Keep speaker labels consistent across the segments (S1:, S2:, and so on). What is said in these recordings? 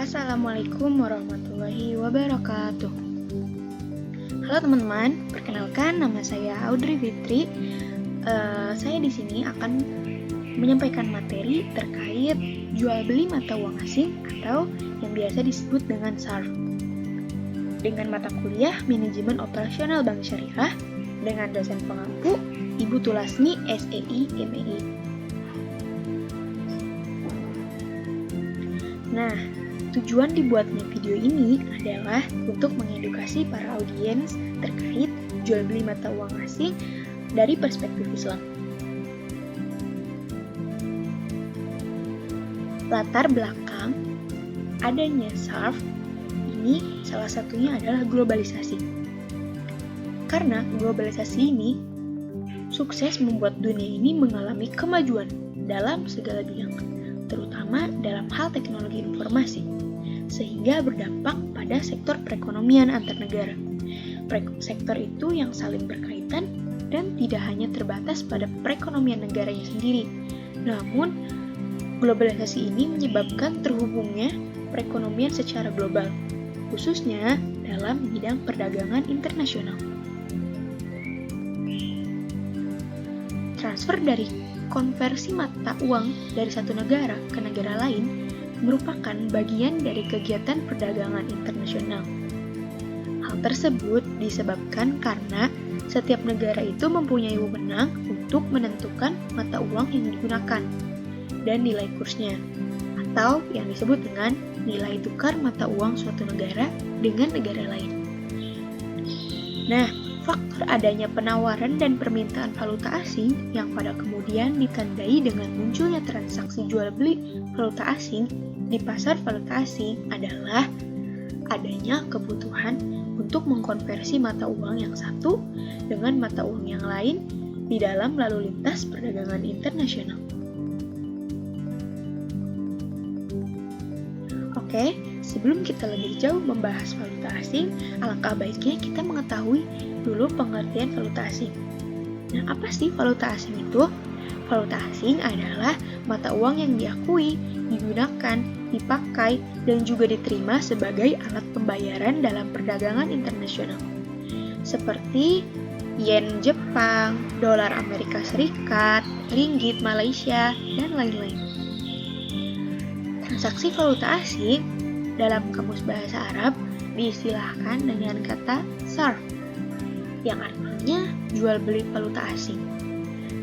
S1: Assalamualaikum warahmatullahi wabarakatuh. Halo teman-teman, perkenalkan nama saya Audrey Fitri. Saya di sini akan menyampaikan materi terkait jual beli mata uang asing atau yang biasa disebut dengan SARF. Dengan mata kuliah Manajemen Operasional Bank Syariah dengan dosen pengampu Ibu Tulasmi SEI MEI. Nah, tujuan dibuatnya video ini adalah untuk mengedukasi para audiens terkait jual beli mata uang asing dari perspektif Islam. Latar belakang adanya SARF ini salah satunya adalah globalisasi. Karena globalisasi ini sukses membuat dunia ini mengalami kemajuan dalam segala bidang, terutama dalam hal teknologi informasi, sehingga berdampak pada sektor perekonomian antar negara. Sektor itu yang saling berkaitan dan tidak hanya terbatas pada perekonomian negaranya sendiri. Namun, globalisasi ini menyebabkan terhubungnya perekonomian secara global, khususnya dalam bidang perdagangan internasional. Transfer dari konversi mata uang dari satu negara ke negara lain merupakan bagian dari kegiatan perdagangan internasional. Hal tersebut disebabkan karena setiap negara itu mempunyai wewenang untuk menentukan mata uang yang digunakan dan nilai kursnya, atau yang disebut dengan nilai tukar mata uang suatu negara dengan negara lain. Nah, faktor adanya penawaran dan permintaan valuta asing yang pada kemudian ditandai dengan munculnya transaksi jual beli valuta asing di pasar valuta asing adalah adanya kebutuhan untuk mengkonversi mata uang yang satu dengan mata uang yang lain di dalam lalu lintas perdagangan internasional. Oke, sebelum kita lebih jauh membahas valuta asing, alangkah baiknya kita mengetahui dulu pengertian valuta asing. Nah, apa sih valuta asing itu? Valuta asing adalah mata uang yang diakui, digunakan, dipakai, dan juga diterima sebagai alat pembayaran dalam perdagangan internasional. Seperti yen Jepang, dolar Amerika Serikat, ringgit Malaysia, dan lain-lain. Transaksi valuta asing dalam Kamus Bahasa Arab diistilahkan dengan kata SARF, yang artinya jual beli valuta asing,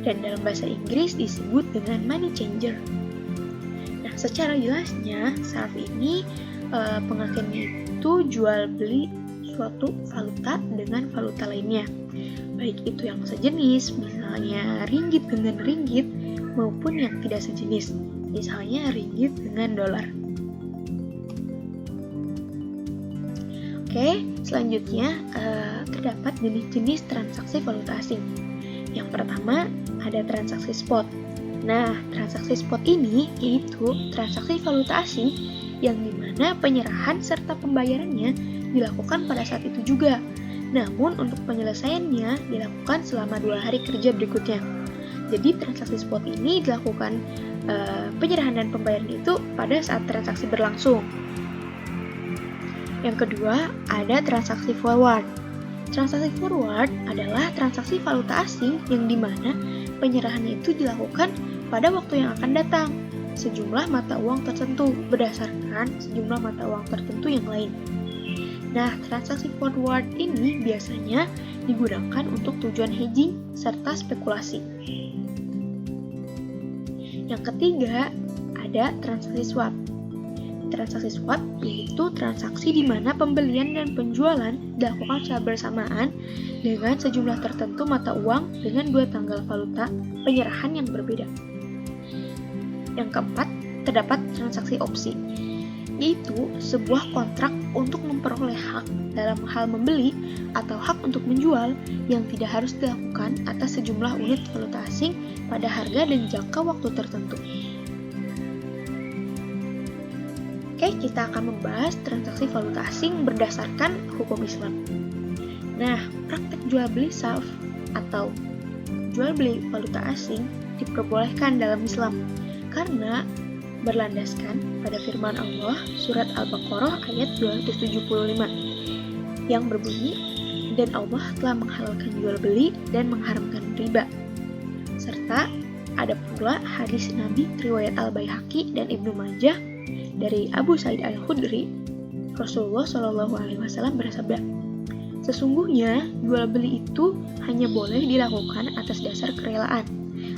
S1: dan dalam bahasa Inggris disebut dengan money changer. Nah, secara jelasnya SARF ini pengertiannya itu jual beli suatu valuta dengan valuta lainnya, baik itu yang sejenis, misalnya ringgit dengan ringgit, maupun yang tidak sejenis, misalnya ringgit dengan dolar. Oke, selanjutnya terdapat jenis-jenis transaksi valuta asing. Yang pertama, ada transaksi spot. Nah, transaksi spot ini yaitu transaksi valuta asing yang dimana penyerahan serta pembayarannya dilakukan pada saat itu juga. Namun, untuk penyelesaiannya dilakukan selama 2 hari kerja berikutnya. Jadi, transaksi spot ini dilakukan penyerahan dan pembayaran itu pada saat transaksi berlangsung. Yang kedua, ada transaksi forward. Transaksi forward adalah transaksi valuta asing yang dimana penyerahannya itu dilakukan pada waktu yang akan datang, sejumlah mata uang tertentu berdasarkan sejumlah mata uang tertentu yang lain. Nah, transaksi forward ini biasanya digunakan untuk tujuan hedging serta spekulasi. Yang ketiga, ada transaksi swap. Transaksi swap yaitu transaksi di mana pembelian dan penjualan dilakukan secara bersamaan dengan sejumlah tertentu mata uang dengan 2 tanggal valuta penyerahan yang berbeda. Yang keempat, terdapat transaksi opsi, yaitu sebuah kontrak untuk memperoleh hak dalam hal membeli atau hak untuk menjual yang tidak harus dilakukan atas sejumlah unit valuta asing pada harga dan jangka waktu tertentu. Oke, kita akan membahas transaksi valuta asing berdasarkan hukum Islam. Nah, praktek jual beli SARF atau jual beli valuta asing diperbolehkan dalam Islam karena berlandaskan pada firman Allah surat Al-Baqarah ayat 275 yang berbunyi, dan Allah telah menghalalkan jual beli dan mengharamkan riba. Serta ada pula hadis Nabi riwayat Al-Baihaqi dan Ibnu Majah dari Abu Sa'id Al-Khudri, Rasulullah Shallallahu Alaihi Wasallam bersabda, sesungguhnya jual beli itu hanya boleh dilakukan atas dasar kerelaan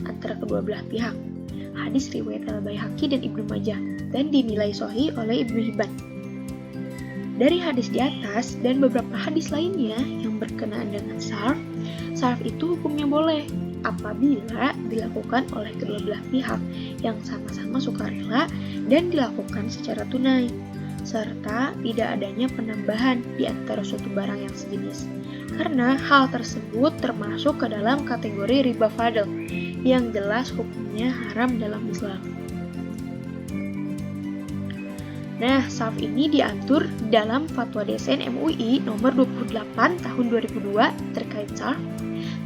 S1: antara kedua belah pihak. Hadis riwayat Al-Baihaqi dan Ibnu Majah dan dinilai sahih oleh Ibnu Hibban. Dari hadis di atas dan beberapa hadis lainnya yang berkenaan dengan sarf itu hukumnya boleh apabila dilakukan oleh kedua belah pihak yang sama-sama sukarela dan dilakukan secara tunai, serta tidak adanya penambahan di antara suatu barang yang sejenis. Karena hal tersebut termasuk ke dalam kategori riba fadl, yang jelas hukumnya haram dalam Islam. Nah, sarf ini diatur dalam Fatwa DSN MUI nomor 28 tahun 2002 terkait sarf.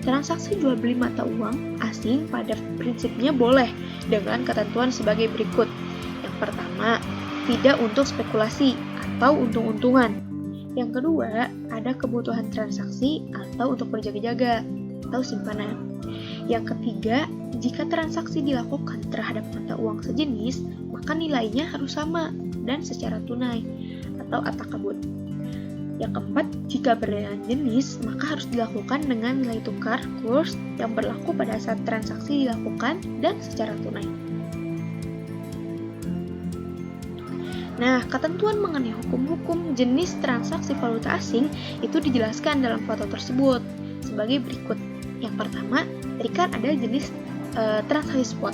S1: Transaksi jual beli mata uang asing pada prinsipnya boleh dengan ketentuan sebagai berikut. Yang pertama, tidak untuk spekulasi atau untung-untungan. Yang kedua, ada kebutuhan transaksi atau untuk berjaga-jaga atau simpanan. Yang ketiga, jika transaksi dilakukan terhadap mata uang sejenis, maka nilainya harus sama dan secara tunai atau at-takabut. Yang keempat, jika berbeda jenis, maka harus dilakukan dengan nilai tukar kurs yang berlaku pada saat transaksi dilakukan dan secara tunai. Nah, ketentuan mengenai hukum-hukum jenis transaksi valuta asing itu dijelaskan dalam fatwa tersebut sebagai berikut. Yang pertama, tadi kan ada jenis transaksi spot.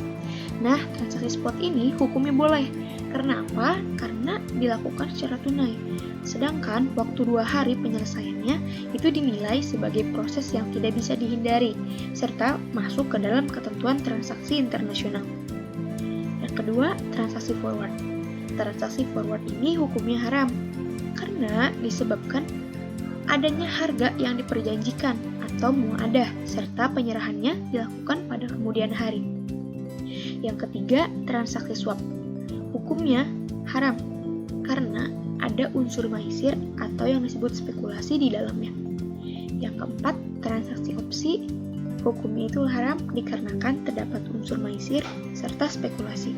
S1: Nah, transaksi spot ini hukumnya boleh. Karena apa? Karena dilakukan secara tunai. Sedangkan waktu 2 hari penyelesaiannya itu dinilai sebagai proses yang tidak bisa dihindari, serta masuk ke dalam ketentuan transaksi internasional. Yang kedua, transaksi forward. Transaksi forward ini hukumnya haram, karena disebabkan adanya harga yang diperjanjikan atau muadah, serta penyerahannya dilakukan pada kemudian hari. Yang ketiga, transaksi swap. Hukumnya haram, karena ada unsur maisir atau yang disebut spekulasi di dalamnya. Yang keempat, transaksi opsi. Hukumnya itu haram dikarenakan terdapat unsur maisir serta spekulasi.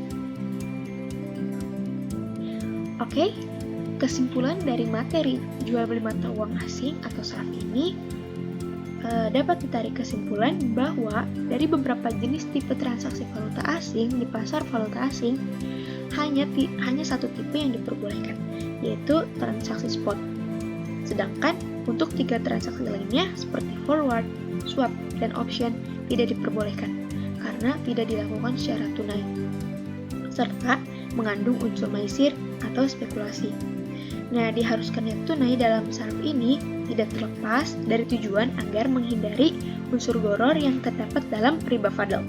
S1: Oke, kesimpulan dari materi jual beli mata uang asing atau sarf ini dapat ditarik kesimpulan bahwa dari beberapa jenis tipe transaksi valuta asing di pasar valuta asing hanya satu tipe yang diperbolehkan, yaitu transaksi spot. Sedangkan untuk 3 transaksi lainnya seperti forward, swap, dan option tidak diperbolehkan karena tidak dilakukan secara tunai serta mengandung unsur maisir atau spekulasi. Nah, diharuskannya tunai dalam sarf ini tidak terlepas dari tujuan agar menghindari unsur gharar yang terdapat dalam riba fadl.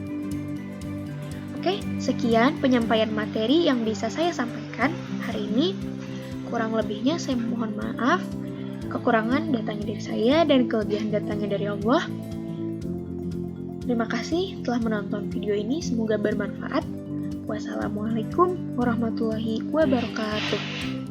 S1: Oke, sekian penyampaian materi yang bisa saya sampaikan hari ini. Kurang lebihnya saya mohon maaf. Kekurangan datanya dari saya dan kelebihan datanya dari Allah. Terima kasih telah menonton video ini, semoga bermanfaat. Wassalamualaikum warahmatullahi wabarakatuh.